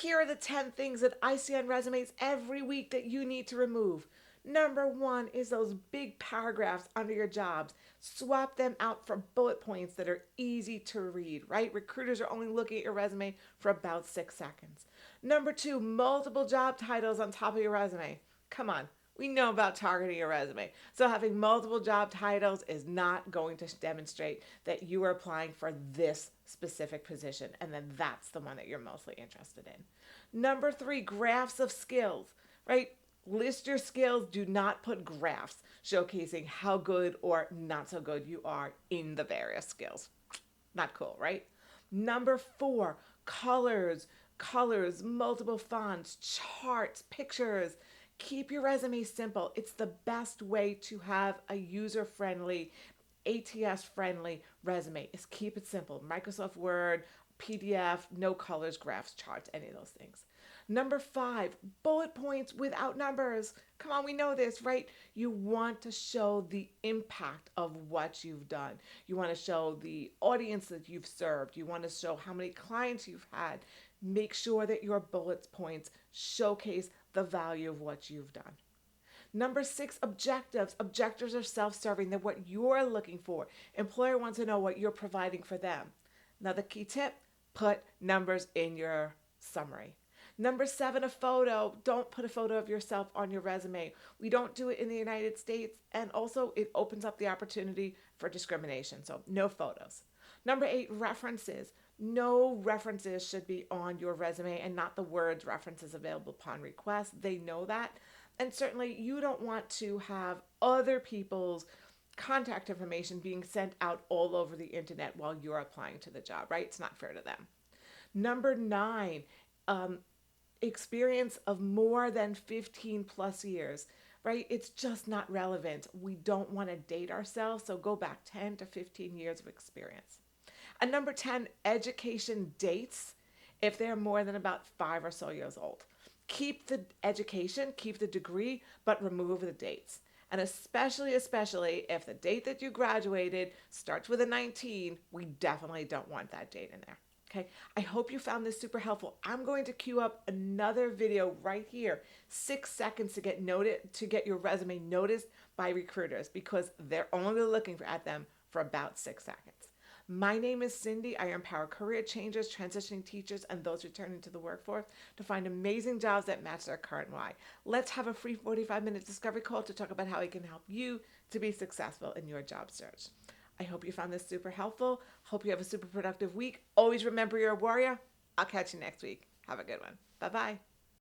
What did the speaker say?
Here are the 10 things that I see on resumes every week that you need to remove. Number one is those big paragraphs under your jobs. Swap them out for bullet points that are easy to read, right? Recruiters are only looking at your resume for about 6 seconds. Number two, multiple job titles on top of your resume. Come on, we know about targeting your resume. So having multiple job titles is not going to demonstrate that you are applying for this specific position, and then that's the one that you're mostly interested in. Number three, graphs of skills, right? List your skills. Do not put graphs showcasing how good or not so good you are in the various skills. Not cool, right? Number four, colors, multiple fonts, charts, pictures. Keep your resume simple. It's the best way to have a user friendly, ATS friendly resume is keep it simple. Microsoft Word, PDF, no colors, graphs, charts, any of those things. Number five, bullet points without numbers. Come on, we know this, right? You want to show the impact of what you've done. You want to show the audience that you've served. You want to show how many clients you've had. Make sure that your bullet points showcase the value of what you've done. Number six, objectives. Objectives are self-serving. They're what you're looking for. Employer wants to know what you're providing for them. Another key tip, put numbers in your summary. Number seven, a photo. Don't put a photo of yourself on your resume. We don't do it in the United States, and also it opens up the opportunity for discrimination. So no photos. Number eight, references. No references should be on your resume, and not the words references available upon request. They know that. And certainly you don't want to have other people's contact information being sent out all over the internet while you're applying to the job, right? It's not fair to them. Number nine, experience of more than 15 plus years, right? It's just not relevant. We don't want to date ourselves, so go back 10 to 15 years of experience. And number 10, education dates if they're more than about 5 or so years old. Keep the education, keep the degree, but remove the dates. And especially if the date that you graduated starts with a 19, we definitely don't want that date in there. Okay, I hope you found this super helpful. I'm going to queue up another video right here, 6 seconds to get your resume noticed by recruiters because they're only looking at them for about 6 seconds. My name is Cindy. I empower career changers, transitioning teachers, and those returning to the workforce to find amazing jobs that match their current why. Let's have a free 45-minute discovery call to talk about how I can help you to be successful in your job search. I hope you found this super helpful. Hope you have a super productive week. Always remember you're a warrior. I'll catch you next week. Have a good one. Bye-bye.